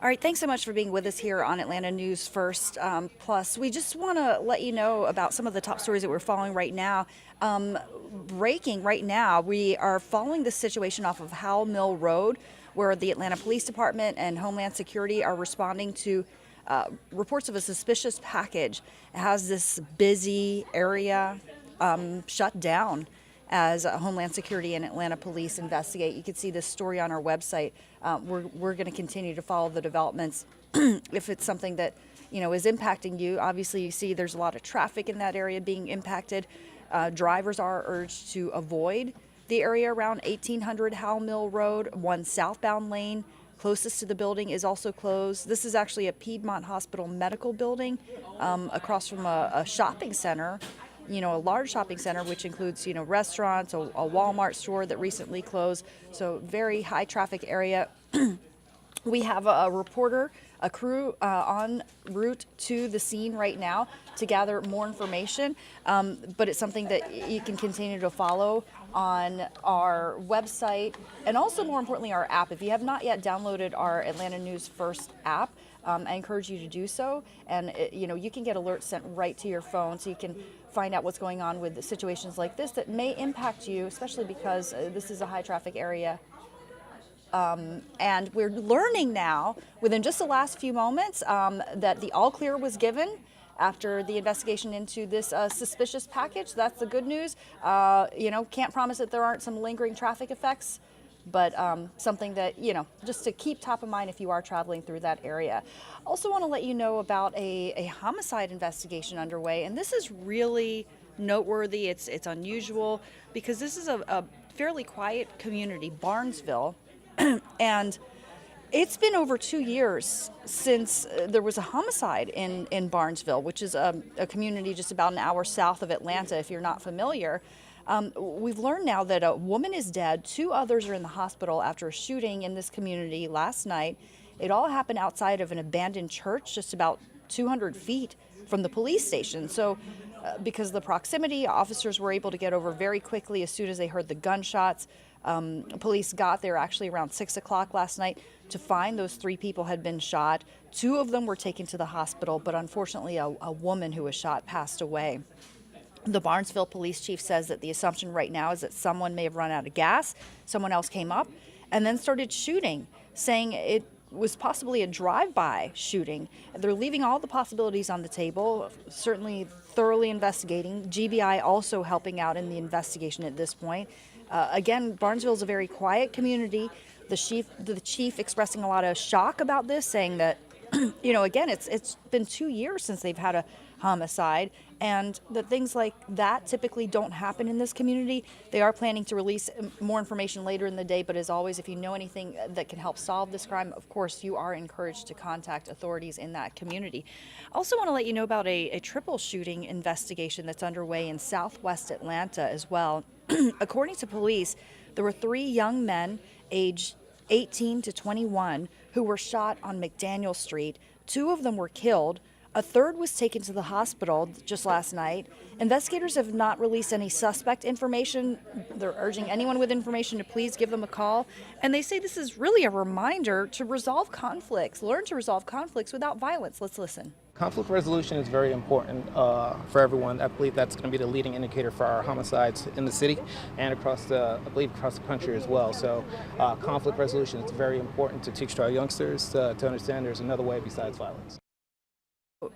All right, thanks so much for being with us here on Atlanta News First Plus. We just want to let you know about some of the top stories that we're following right now. Breaking right now, we are following the situation off of Howell Mill Road, where the Atlanta Police Department and Homeland Security are responding to reports of a suspicious package. It has this busy area shut down as Homeland Security and Atlanta Police investigate. You can see this story on our website. We're going to continue to follow the developments. If it's something that is impacting you, obviously you see there's a lot of traffic in that area being impacted. Drivers are urged to avoid the area around 1800 Howell Mill Road. One southbound lane closest to the building is also closed. This is actually a Piedmont Hospital medical building across from a shopping center. A large shopping center, which includes, restaurants, a Walmart store that recently closed. So very high traffic area. We have a reporter, a crew en route to the scene right now to gather more information. But it's something that you can continue to follow on our website and also, more importantly, our app. If you have not yet downloaded our Atlanta News First app, I encourage you to do so. And you can get alerts sent right to your phone, so you can find out what's going on with situations like this that may impact you, especially because this is a high traffic area. And we're learning now, within just the last few moments, that the all clear was given after the investigation into this suspicious package. That's the good news. Can't promise that there aren't some lingering traffic effects, but something that, just to keep top of mind if you are traveling through that area. Also want to let you know about a homicide investigation underway, and this is really noteworthy. It's unusual because this is a fairly quiet community, Barnesville, and it's been over 2 years since there was a homicide in Barnesville, which is a community just about an hour south of Atlanta, if you're not familiar. We've learned now that a woman is dead. 2 others are in the hospital after a shooting in this community last night. It all happened outside of an abandoned church just about 200 feet from the police station. So because of the proximity, officers were able to get over very quickly as soon as they heard the gunshots. Police got there actually around 6 o'clock last night to find those 3 people had been shot. 2 of them were taken to the hospital, but unfortunately a woman who was shot passed away. The Barnesville police chief says that the assumption right now is that someone may have run out of gas, someone else came up, and then started shooting, saying it was possibly a drive-by shooting. They're leaving all the possibilities on the table, certainly thoroughly investigating. GBI also helping out in the investigation at this point. Again, Barnesville is a very quiet community. The chief expressing a lot of shock about this, saying that, again, it's been 2 years since they've had a homicide, and that things like that typically don't happen in this community. They are planning to release more information later in the day, but as always, if you know anything that can help solve this crime, of course, you are encouraged to contact authorities in that community. I also want to let you know about a triple shooting investigation that's underway in southwest Atlanta as well. According to police, there were 3 young men aged 18 to 21 who were shot on McDaniel Street. 2 of them were killed. A third was taken to the hospital just last night. Investigators have not released any suspect information. They're urging anyone with information to please give them a call. And they say this is really a reminder to resolve conflicts, learn to resolve conflicts without violence. Let's listen. Conflict resolution is very important for everyone. I believe that's going to be the leading indicator for our homicides in the city and across the country as well. So conflict resolution is very important to teach to our youngsters to understand there's another way besides violence.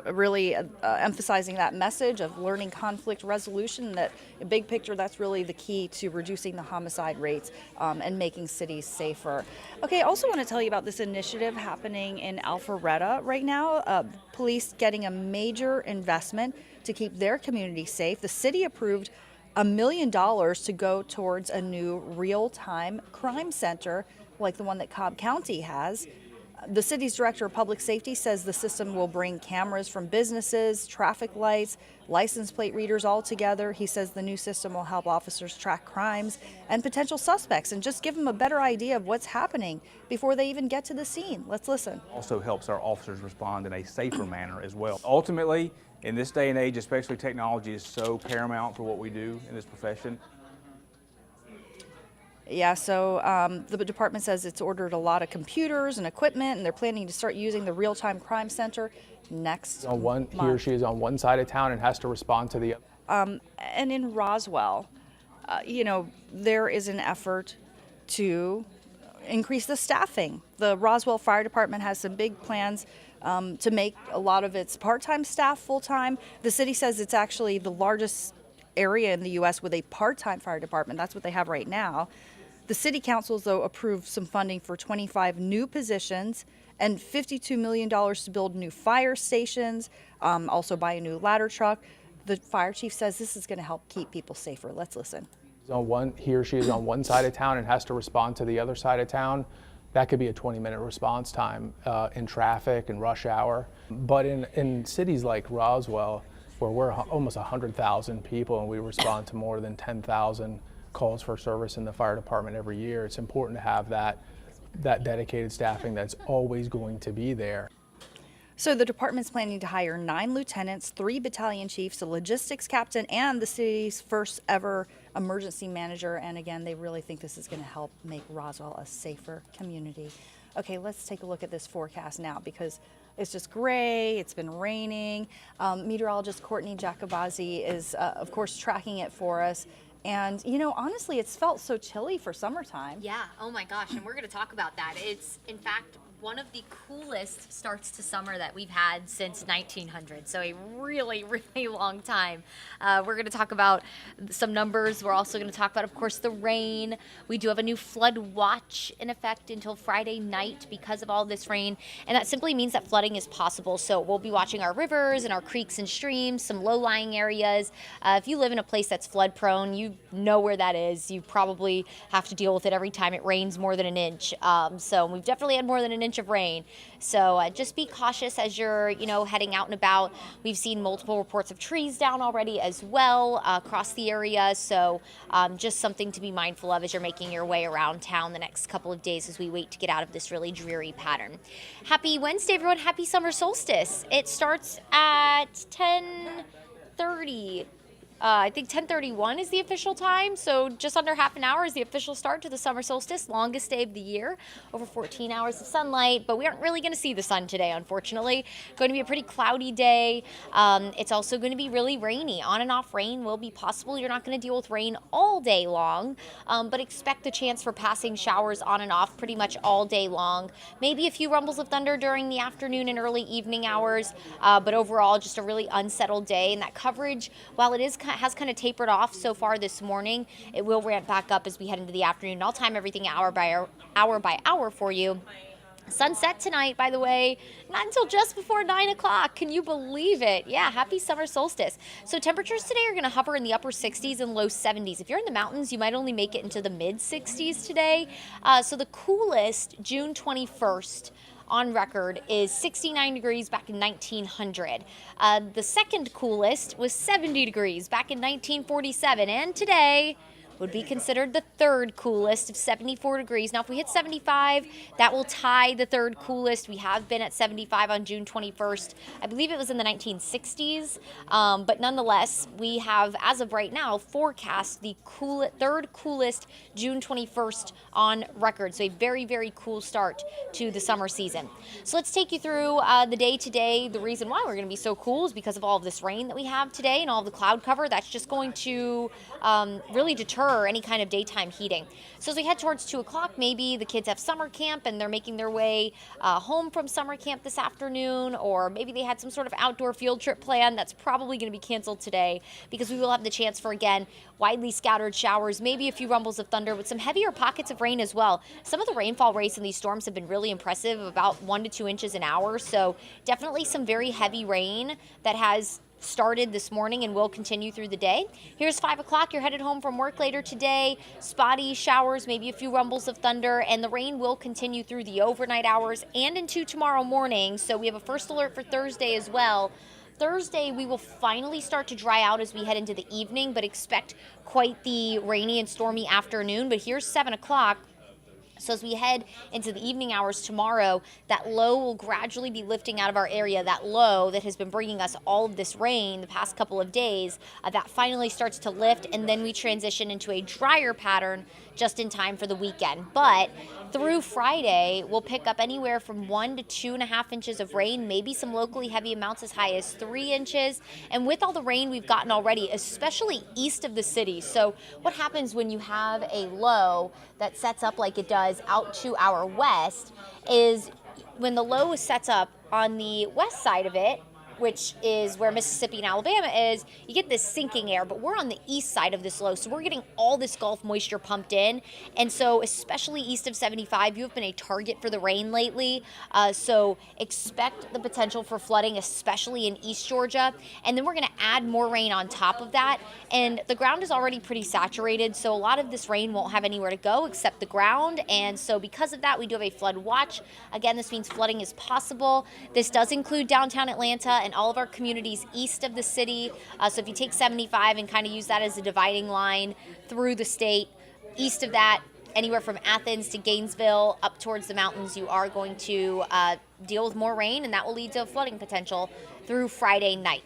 Really emphasizing that message of learning conflict resolution, that big picture, that's really the key to reducing the homicide rates and making cities safer. Okay, I also want to tell you about this initiative happening in Alpharetta right now. Police getting a major investment to keep their community safe. The city approved $1 million to go towards a new real-time crime center like the one that Cobb County has. The city's director of public safety says the system will bring cameras from businesses, traffic lights, license plate readers all together. He says the new system will help officers track crimes and potential suspects and just give them a better idea of what's happening before they even get to the scene. Let's listen. Also helps our officers respond in a safer manner as well. Ultimately, in this day and age, especially technology is so paramount for what we do in this profession. Yeah, so the department says it's ordered a lot of computers and equipment, and they're planning to start using the real-time crime center next month. He or she is on one side of town and has to respond to the other. And in Roswell, there is an effort to increase the staffing. The Roswell Fire Department has some big plans to make a lot of its part-time staff full-time. The city says it's actually the largest area in the U.S. with a part-time fire department. That's what they have right now. The city councils, though, approved some funding for 25 new positions and $52 million to build new fire stations, also buy a new ladder truck. The fire chief says this is going to help keep people safer. Let's listen. He or she is on one side of town and has to respond to the other side of town. That could be a 20-minute response time in traffic and rush hour. But in cities like Roswell, where we're almost 100,000 people and we respond to more than 10,000 calls for service in the fire department every year, it's important to have that dedicated staffing that's always going to be there. So the department's planning to hire 9 lieutenants, 3 battalion chiefs, a logistics captain, and the city's first ever emergency manager. And again, they really think this is going to help make Roswell a safer community. Okay, let's take a look at this forecast now because it's just gray, it's been raining. Meteorologist Courtney Jacobazzi is, of course, tracking it for us. And, honestly, it's felt so chilly for summertime. Yeah, oh my gosh, and we're going to talk about that. It's, in fact, one of the coolest starts to summer that we've had since 1900, so a really, really long time. We're going to talk about some numbers. We're also going to talk about, of course, the rain. We do have a new flood watch in effect until Friday night because of all this rain, and that simply means that flooding is possible. So we'll be watching our rivers and our creeks and streams, some low-lying areas. If you live in a place that's flood-prone, you know where that is. You probably have to deal with it every time it rains more than an inch. So we've definitely had more than an inch of rain. So just be cautious as you're, heading out and about. We've seen multiple reports of trees down already as well across the area. So just something to be mindful of as you're making your way around town the next couple of days as we wait to get out of this really dreary pattern. Happy Wednesday, everyone. Happy summer solstice. It starts at 10:30. I think 10:31 is the official time, so just under half an hour is the official start to the summer solstice, longest day of the year, over 14 hours of sunlight, but we aren't really going to see the sun today, unfortunately. Going to be a pretty cloudy day. It's also going to be really rainy. On and off rain will be possible. You're not going to deal with rain all day long, but expect the chance for passing showers on and off pretty much all day long. Maybe a few rumbles of thunder during the afternoon and early evening hours, but overall just a really unsettled day, and that coverage, while it has kind of tapered off so far this morning, it will ramp back up as we head into the afternoon. I'll time everything hour by hour for you. Sunset tonight, by the way, not until just before 9 o'clock. Can you believe it? Yeah, happy summer solstice. So temperatures today are going to hover in the upper 60s and low 70s. If you're in the mountains, you might only make it into the mid 60s today. So the coolest, June 21st, on record is 69 degrees back in 1900. The second coolest was 70 degrees back in 1947, and today would be considered the third coolest of 74 degrees. Now, if we hit 75, that will tie the third coolest. We have been at 75 on June 21st. I believe it was in the 1960s, but nonetheless, we have, as of right now, forecast the third coolest June 21st on record. So a very, very cool start to the summer season. So let's take you through the day today. The reason why we're going to be so cool is because of all of this rain that we have today and all of the cloud cover. That's just going to really deter any kind of daytime heating. So as we head towards 2 o'clock, maybe the kids have summer camp and they're making their way home from summer camp this afternoon, or maybe they had some sort of outdoor field trip plan. That's probably going to be canceled today because we will have the chance for, again, widely scattered showers, maybe a few rumbles of thunder with some heavier pockets of rain as well. Some of the rainfall rates in these storms have been really impressive, about 1 to 2 inches an hour. So definitely some very heavy rain that has started this morning and will continue through the day. Here's 5 o'clock. You're headed home from work later today. Spotty showers, maybe a few rumbles of thunder, and the rain will continue through the overnight hours and into tomorrow morning. So we have a first alert for Thursday as well. Thursday, we will finally start to dry out as we head into the evening, but expect quite the rainy and stormy afternoon. But here's 7 o'clock. So as we head into the evening hours tomorrow, that low will gradually be lifting out of our area. That low that has been bringing us all of this rain the past couple of days, that finally starts to lift, and then we transition into a drier pattern just in time for the weekend. But through Friday, we'll pick up anywhere from 1 to 2.5 inches of rain, maybe some locally heavy amounts as high as 3 inches. And with all the rain we've gotten already, especially east of the city. So what happens when you have a low that sets up like it does out to our west is when the low sets up on the west side of it, which is where Mississippi and Alabama is, you get this sinking air, but we're on the east side of this low, so we're getting all this Gulf moisture pumped in, and so especially east of 75, you have been a target for the rain lately, so expect the potential for flooding, especially in East Georgia, and then we're going to add more rain on top of that, and the ground is already pretty saturated, so a lot of this rain won't have anywhere to go except the ground, and so because of that, we do have a flood watch. Again, this means flooding is possible. This does include downtown Atlanta and all of our communities east of the city. So if you take 75 and kind of use that as a dividing line through the state, east of that, anywhere from Athens to Gainesville up towards the mountains, you are going to deal with more rain, and that will lead to a flooding potential through Friday night.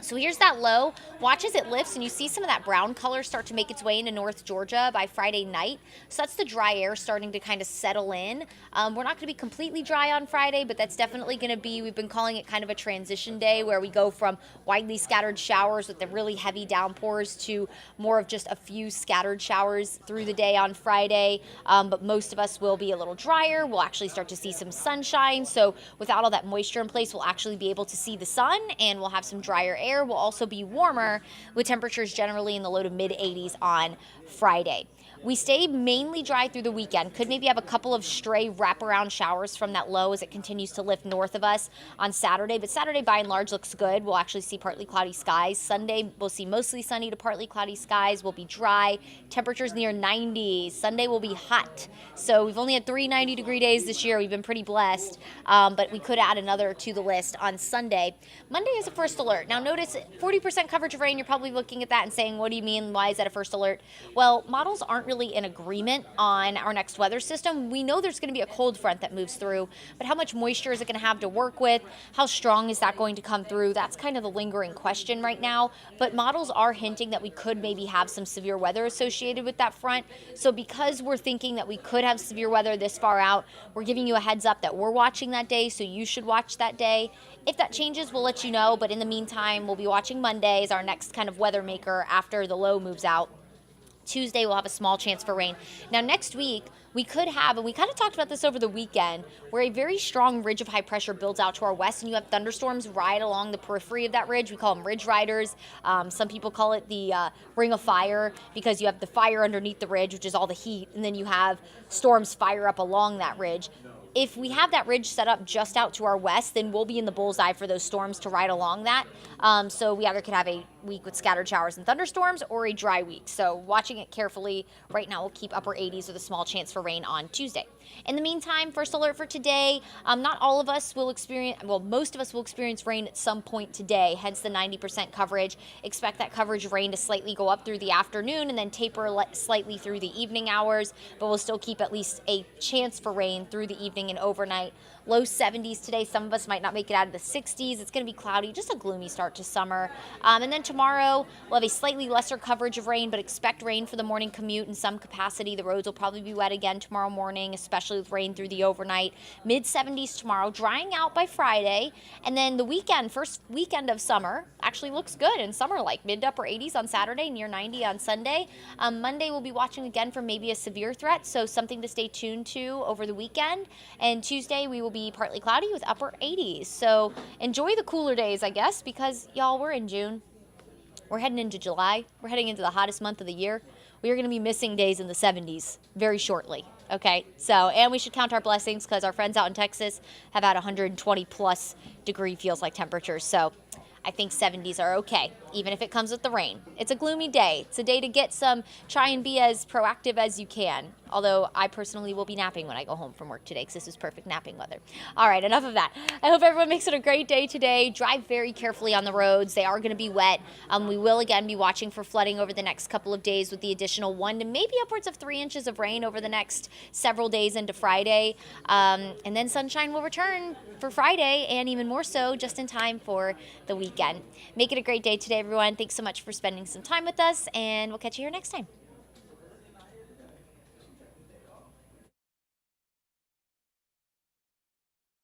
So here's that low. Watch as it lifts, and you see some of that brown color start to make its way into North Georgia by Friday night. So that's the dry air starting to kind of settle in. We're not going to be completely dry on Friday, but that's definitely going to be, we've been calling it kind of a transition day where we go from widely scattered showers with the really heavy downpours to more of just a few scattered showers through the day on Friday. But most of us will be a little drier. We'll actually start to see some sunshine. So without all that moisture in place, we'll actually be able to see the sun, and we'll have some drier air. Will also be warmer with temperatures generally in the low to mid 80s on Friday. We stay mainly dry through the weekend. Could maybe have a couple of stray wraparound showers from that low as it continues to lift north of us on Saturday. But Saturday, by and large, looks good. We'll actually see partly cloudy skies. Sunday, we'll see mostly sunny to partly cloudy skies. We'll be dry. Temperatures near 90s. Sunday will be hot. So we've only had 3 90-degree days this year. We've been pretty blessed. But we could add another to the list on Sunday. Monday is a first alert. Now notice 40% coverage of rain. You're probably looking at that and saying, what do you mean? Why is that a first alert? Well, models aren't really in agreement on our next weather system. We know there's going to be a cold front that moves through, but how much moisture is it going to have to work with? How strong is that going to come through? That's kind of the lingering question right now, but models are hinting that we could maybe have some severe weather associated with that front. So because we're thinking that we could have severe weather this far out, we're giving you a heads up that we're watching that day, so you should watch that day. If that changes, we'll let you know, but in the meantime, we'll be watching Monday as our next kind of weather maker after the low moves out. Tuesday, we'll have a small chance for rain. Now, next week, we could have, and we kind of talked about this over the weekend, where a very strong ridge of high pressure builds out to our west, and you have thunderstorms ride along the periphery of that ridge. We call them ridge riders. Some people call it the ring of fire, because you have the fire underneath the ridge, which is all the heat, and then you have storms fire up along that ridge. If we have that ridge set up just out to our west, then we'll be in the bullseye for those storms to ride along that. So we either could have a week with scattered showers and thunderstorms or a dry week. So watching it carefully. Right now we'll keep upper 80s with a small chance for rain on Tuesday. In the meantime, first alert for today, not all of us will experience, well, most of us will experience rain at some point today, hence the 90% coverage. Expect that coverage of rain to slightly go up through the afternoon and then taper slightly through the evening hours, but we'll still keep at least a chance for rain through the evening and overnight. Low 70s today. Some of us might not make it out of the 60s. It's going to be cloudy, just a gloomy start to summer. And then tomorrow, we'll have a slightly lesser coverage of rain, but expect rain for the morning commute in some capacity. The roads will probably be wet again tomorrow morning, especially with rain through the overnight. Mid 70s tomorrow, drying out by Friday. And then the weekend, first weekend of summer, actually looks good in summer, like mid to upper 80s on Saturday, near 90 on Sunday. Monday, we'll be watching again for maybe a severe threat, so something to stay tuned to over the weekend. And Tuesday, we will be partly cloudy with upper 80s. So enjoy the cooler days, I guess, because y'all, we're in June. We're heading into July. We're heading into the hottest month of the year. We are going to be missing days in the 70s very shortly. Okay, so, and we should count our blessings because our friends out in Texas have had 120 plus degree feels like temperatures. So I think 70s are okay. even if it comes with the rain. It's a gloomy day. It's a day to try and be as proactive as you can. Although I personally will be napping when I go home from work today because this is perfect napping weather. All right, enough of that. I hope everyone makes it a great day today. Drive very carefully on the roads. They are going to be wet. We will again be watching for flooding over the next couple of days with the additional 1 to maybe upwards of 3 inches of rain over the next several days into Friday. And then sunshine will return for Friday, and even more so just in time for the weekend. Make it a great day today, everyone. Thanks so much for spending some time with us, and we'll catch you here next time.